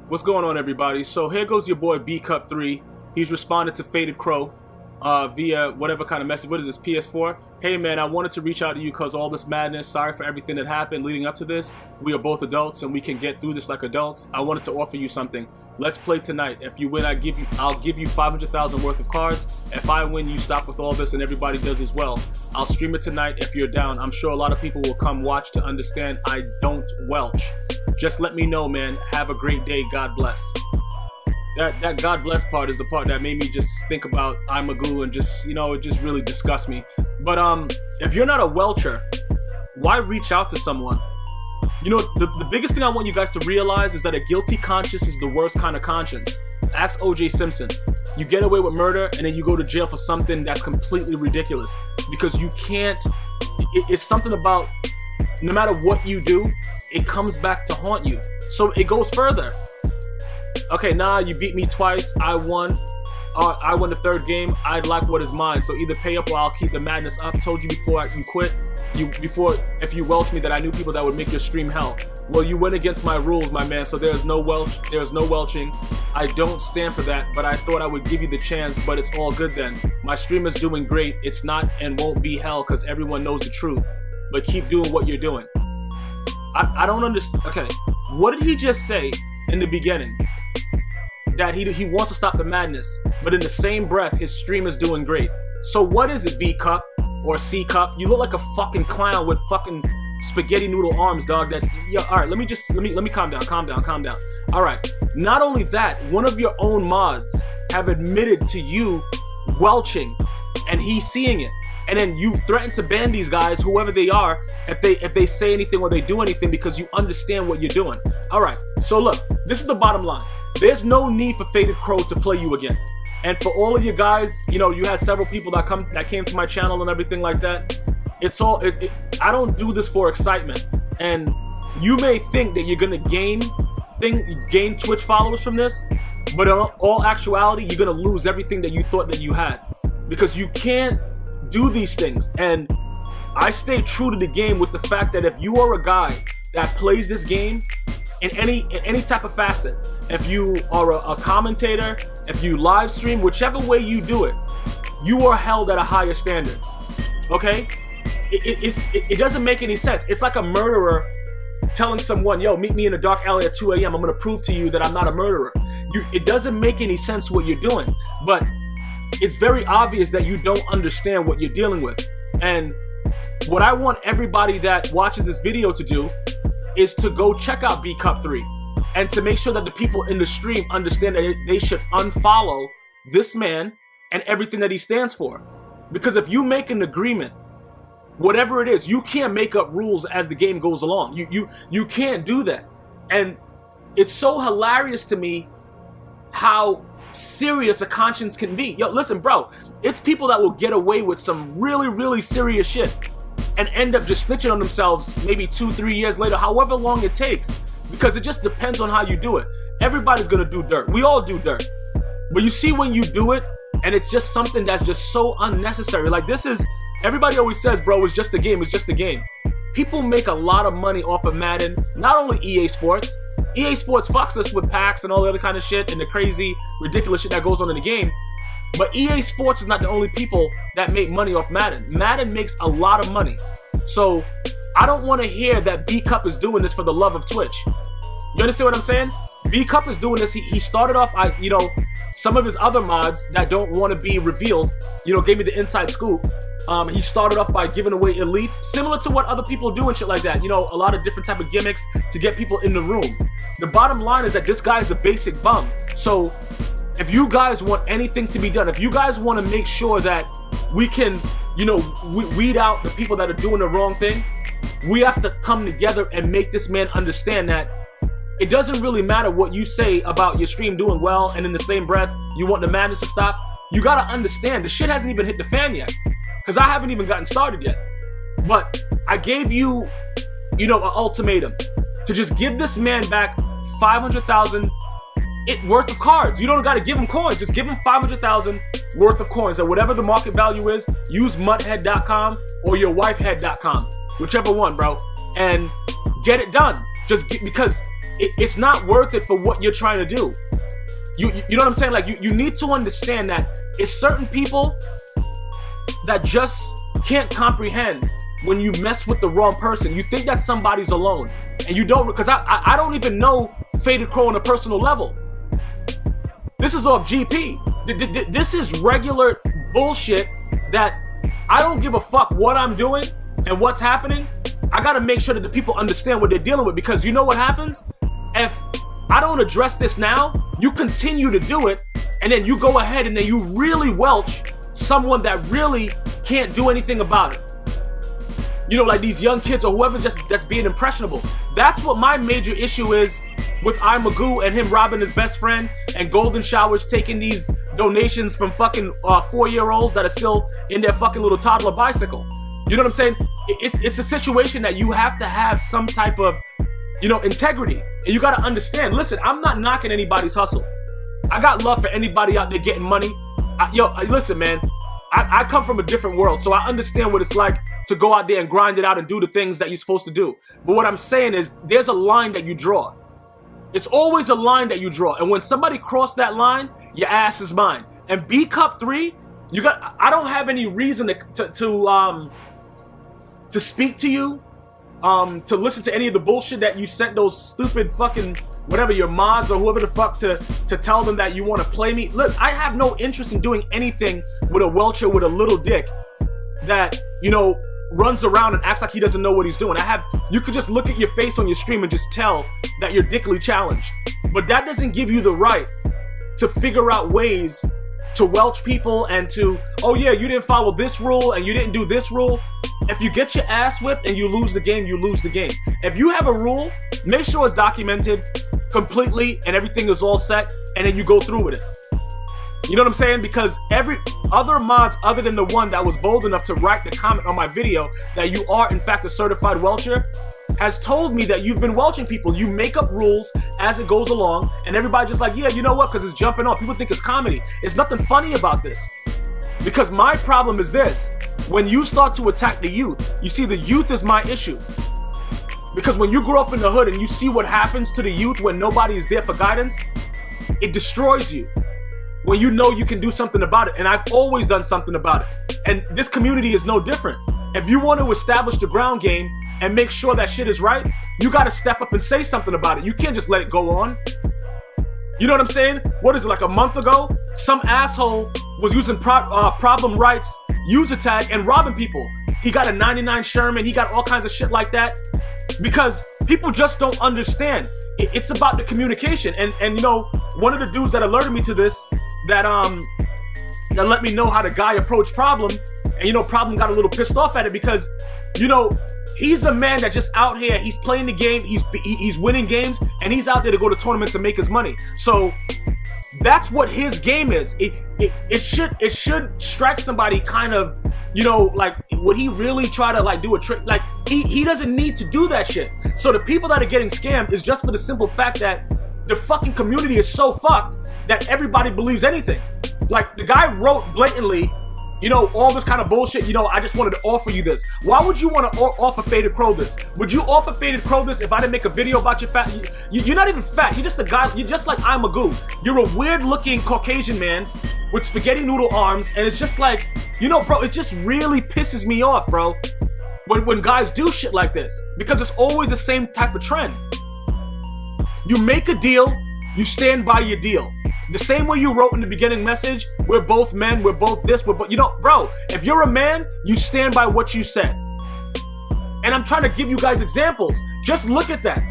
What's going on, everybody? So here goes your boy bcupp3. He's responded to Faded Crow via whatever kind of message. What is this, PS4? Hey man, I wanted to reach out to you because all this madness. Sorry for everything that happened leading up to this. We are both adults and we can get through this like adults. I wanted to offer you something. Let's play tonight. If you win, I'll give you 500,000 worth of cards. If I win, you stop with all this and everybody does as well. I'll stream it tonight if you're down. I'm sure a lot of people will come watch to understand I don't welch. Just let me know, man. Have a great day. God bless. That God bless part is the part that made me just think about I'm a goo and just, it just really disgusts me. But if you're not a welcher, why reach out to someone? The biggest thing I want you guys to realize is that a guilty conscience is the worst kind of conscience. Ask O.J. Simpson. You get away with murder and then you go to jail for something that's completely ridiculous. Because you can't, it's something about, no matter what you do, it comes back to haunt you. So it goes further. Okay, nah, you beat me twice, I won. I won the third game, I'd like what is mine. So either pay up or I'll keep the madness up. Told you before you quit, if you welch me that I knew people that would make your stream hell. Well, you went against my rules, my man, so there's no welching. I don't stand for that, but I thought I would give you the chance, but it's all good then. My stream is doing great, it's not and won't be hell because everyone knows the truth. But keep doing what you're doing. I don't understand. Okay, what did he just say in the beginning? That he wants to stop the madness, but in the same breath, his stream is doing great. So what is it, B cup or C cup? You look like a fucking clown with fucking spaghetti noodle arms, dog. That's all right. Let me calm down. All right. Not only that, one of your own mods have admitted to you welching, and he's seeing it. And then you threaten to ban these guys, whoever they are, if they say anything or they do anything because you understand what you're doing. All right. So look, this is the bottom line. There's no need for Faded Crow to play you again. And for all of you guys, you had several people that came to my channel and everything like that. I don't do this for excitement. And you may think that you're gonna gain Twitch followers from this, but in all actuality, you're gonna lose everything that you thought that you had. Because you can't do these things. And I stay true to the game with the fact that if you are a guy that plays this game in any type of facet, if you are a commentator, if you live stream, whichever way you do it, you are held at a higher standard. Okay? It doesn't make any sense. It's like a murderer telling someone, yo, meet me in a dark alley at 2 a.m. I'm gonna prove to you that I'm not a murderer. It doesn't make any sense what you're doing, but it's very obvious that you don't understand what you're dealing with. And what I want everybody that watches this video to do is to go check out bcupp3 and to make sure that the people in the stream understand that they should unfollow this man and everything that he stands for. Because if you make an agreement, whatever it is, you can't make up rules as the game goes along. You can't do that. And it's so hilarious to me how serious a conscience can be. Yo, listen, bro, it's people that will get away with some really, really serious shit and end up just snitching on themselves maybe 2-3 years later, however long it takes, because it just depends on how you do it. Everybody's gonna do dirt. We all do dirt. But you see when you do it and it's just something that's just so unnecessary. Like everybody always says, bro, it's just a game, it's just a game. People make a lot of money off of Madden, not only EA Sports. EA Sports fucks us with packs and all the other kind of shit and the crazy, ridiculous shit that goes on in the game. But EA Sports is not the only people that make money off Madden. Madden makes a lot of money. So I don't want to hear that bcupp is doing this for the love of Twitch. You understand what I'm saying? bcupp is doing this. He started off, some of his other mods that don't want to be revealed, gave me the inside scoop. He started off by giving away elites, similar to what other people do and shit like that. A lot of different type of gimmicks to get people in the room. The bottom line is that this guy is a basic bum. So if you guys want anything to be done, if you guys want to make sure that we can, weed out the people that are doing the wrong thing, we have to come together and make this man understand that it doesn't really matter what you say about your stream doing well and in the same breath you want the madness to stop. You gotta understand the shit hasn't even hit the fan yet, because I haven't even gotten started yet. But I gave you, an ultimatum to just give this man back 500,000 worth of cards. You don't gotta give him coins, just give him 500,000 worth of coins at whatever the market value is. Use mudhead.com or yourwifehead.com, whichever one, bro, and get it done. Because it's not worth it for what you're trying to do. You know what I'm saying? Like, you need to understand that it's certain people that just can't comprehend when you mess with the wrong person. You think that somebody's alone, and you don't, because I don't even know Faded Crow on a personal level. This is off GP. This is regular bullshit that I don't give a fuck what I'm doing and what's happening. I gotta make sure that the people understand what they're dealing with, because you know what happens? If I don't address this now, you continue to do it, and then you go ahead and then you really welch someone that really can't do anything about it. You know, like these young kids or whoever that's being impressionable. That's what my major issue is with Magoo and him robbing his best friend, and Golden Showers taking these donations from fucking 4-year-olds that are still in their fucking little toddler bicycle. You know what I'm saying? It's a situation that you have to have some type of, you know, integrity. And you gotta understand, listen, I'm not knocking anybody's hustle. I got love for anybody out there getting money. Listen, man, I come from a different world, so I understand what it's like to go out there and grind it out and do the things that you're supposed to do. But what I'm saying is, there's a line that you draw. It's always a line that you draw. And when somebody crossed that line, your ass is mine. And bcupp3, I don't have any reason to speak to you, to listen to any of the bullshit that you sent those stupid fucking, whatever, your mods or whoever the fuck, to tell them that you want to play me. Look, I have no interest in doing anything with a welcher with a little dick that, you know, runs around and acts like he doesn't know what he's doing. You could just look at your face on your stream and just tell that you're dickily challenged. But that doesn't give you the right to figure out ways to welch people and to, oh yeah, you didn't follow this rule and you didn't do this rule. If you get your ass whipped and you lose the game, you lose the game. If you have a rule, make sure it's documented completely and everything is all set, and then you go through with it. You know what I'm saying? Because every other mods other than the one that was bold enough to write the comment on my video that you are in fact a certified welcher has told me that you've been welching people. You make up rules as it goes along, and everybody just like, yeah, you know what, because it's jumping off. People think it's comedy. There's nothing funny about this. Because my problem is this: when you start to attack the youth, you see, the youth is my issue. Because when you grow up in the hood and you see what happens to the youth when nobody is there for guidance, it destroys you. When you know you can do something about it, and I've always done something about it. And this community is no different. If you want to establish the ground game and make sure that shit is right, you got to step up and say something about it. You can't just let it go on. You know what I'm saying? What is it, like a month ago? Some asshole was using problem rights user tag and robbing people. He got a 99 Sherman. He got all kinds of shit like that. Because people just don't understand. It's about the communication. And you know, one of the dudes that alerted me to this, that let me know how the guy approached Problem, and you know, Problem got a little pissed off at it because, you know, he's a man that just out here, he's playing the game, he's winning games, and he's out there to go to tournaments and make his money. So that's what his game is. It should strike somebody kind of, you know, like, would he really try to like do a trick? Like, he doesn't need to do that shit. So the people that are getting scammed is just for the simple fact that the fucking community is so fucked that everybody believes anything. Like, the guy wrote blatantly, you know, all this kind of bullshit. You know, I just wanted to offer you this. Why would you want to offer Faded Crow this? Would you offer Faded Crow this if I didn't make a video about your fat? You're not even fat. You're just a guy. You're just like Magoo. You're a weird-looking Caucasian man with spaghetti noodle arms, and it's just like, you know, bro, it just really pisses me off, bro, when guys do shit like this, because it's always the same type of trend. You make a deal, you stand by your deal. The same way you wrote in the beginning message, we're both men, we're both this, you know, bro, if you're a man, you stand by what you said. And I'm trying to give you guys examples. Just look at that.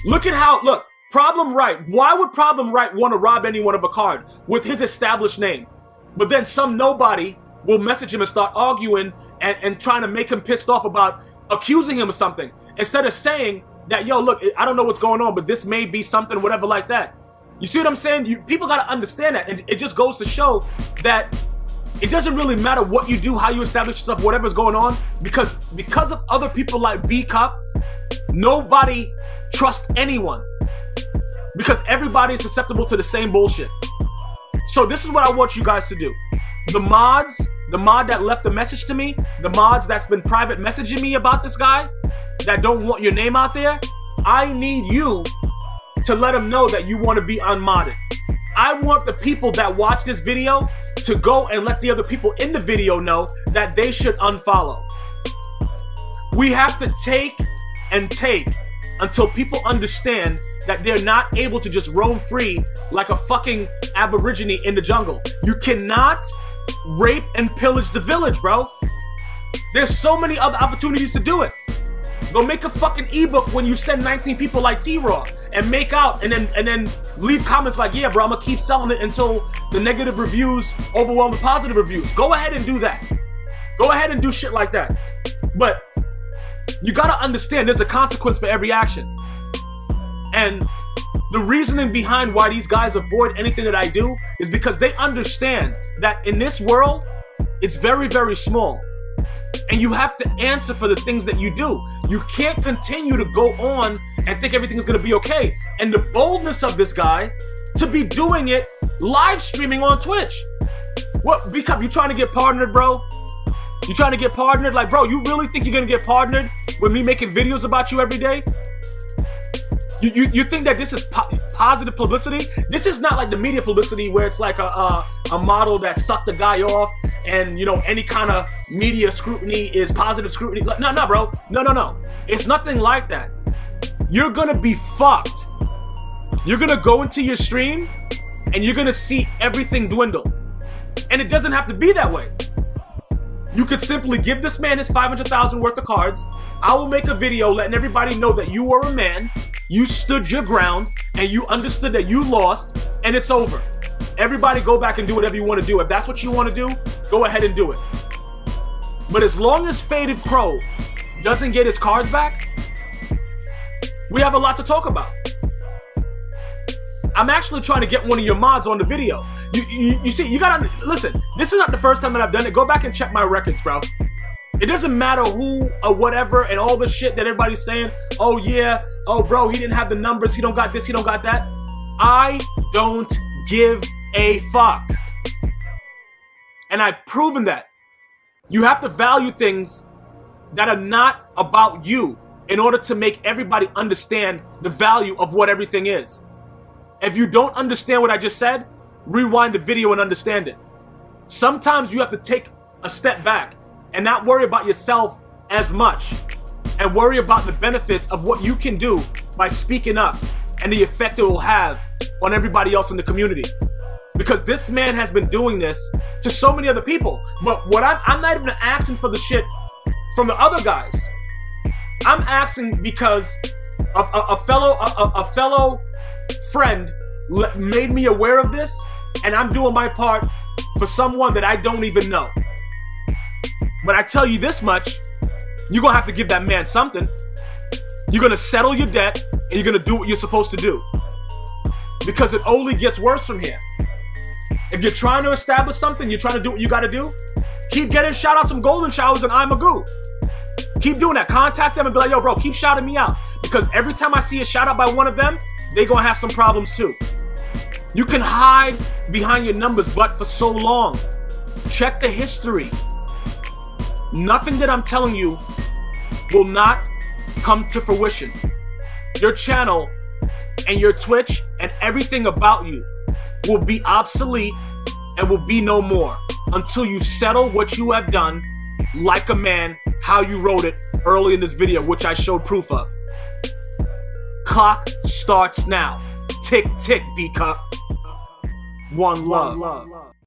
Look at how, look, Problem Right. Why would Problem Right want to rob anyone of a card with his established name? But then some nobody will message him and start arguing and trying to make him pissed off about accusing him of something. Instead of saying that, yo, look, I don't know what's going on, but this may be something, whatever like that. You see what I'm saying? People got to understand that. And it just goes to show that it doesn't really matter what you do, how you establish yourself, whatever's going on, because of other people like bcupp, nobody trusts anyone. Because everybody is susceptible to the same bullshit. So this is what I want you guys to do. The mod that left the message to me, the mods that's been private messaging me about this guy, that don't want your name out there, I need you to let them know that you want to be unmodded. I want the people that watch this video to go and let the other people in the video know that they should unfollow. We have to take and take until people understand that they're not able to just roam free like a fucking aborigine in the jungle. You cannot rape and pillage the village, bro. There's so many other opportunities to do it. Go make a fucking ebook when you send 19 people like T-Raw and make out and then leave comments like, yeah, bro, I'm gonna keep selling it until the negative reviews overwhelm the positive reviews. Go ahead and do that. Go ahead and do shit like that. But you gotta understand there's a consequence for every action. And the reasoning behind why these guys avoid anything that I do is because they understand that in this world, it's very, very small. And you have to answer for the things that you do. You can't continue to go on and think everything's gonna be okay. And the boldness of this guy to be doing it live streaming on Twitch. What, bcupp, you trying to get partnered, bro? You trying to get partnered? Like, bro, you really think you're gonna get partnered with me making videos about you every day? You think that this is positive publicity? This is not like the media publicity where it's like a model that sucked a guy off and, you know, any kind of media scrutiny is positive scrutiny. No, bro. No. It's nothing like that. You're gonna be fucked. You're gonna go into your stream and you're gonna see everything dwindle. And it doesn't have to be that way. You could simply give this man his 500,000 worth of cards. I will make a video letting everybody know that you are a man, you stood your ground, and you understood that you lost, and it's over. Everybody go back and do whatever you want to do. If that's what you want to do, go ahead and do it. But as long as Faded Crow doesn't get his cards back, we have a lot to talk about. I'm actually trying to get one of your mods on the video. You see, you gotta, listen, this is not the first time that I've done it. Go back and check my records, bro. It doesn't matter who or whatever and all the shit that everybody's saying. Oh yeah, oh bro, he didn't have the numbers, he don't got this, he don't got that. I don't give a fuck. And I've proven that. You have to value things that are not about you in order to make everybody understand the value of what everything is. If you don't understand what I just said, rewind the video and understand it. Sometimes you have to take a step back and not worry about yourself as much and worry about the benefits of what you can do by speaking up and the effect it will have on everybody else in the community. Because this man has been doing this to so many other people. But what I'm not even asking for the shit from the other guys. I'm asking because of a fellow friend made me aware of this, and I'm doing my part for someone that I don't even know. But I tell you this much, you're gonna have to give that man something. You're gonna settle your debt, and you're gonna do what you're supposed to do. Because it only gets worse from here. If you're trying to establish something, you're trying to do what you gotta do, keep getting shout outs from Golden Showers and I'm a goo. Keep doing that. Contact them and be like, yo, bro, keep shouting me out. Because every time I see a shout out by one of them, they gonna have some problems too. You can hide behind your numbers, but for so long. Check the history. Nothing that I'm telling you will not come to fruition. Your channel and your Twitch and everything about you will be obsolete and will be no more until you settle what you have done like a man, how you wrote it early in this video, which I showed proof of. Clock starts now. Tick, tick, bcupp. One love.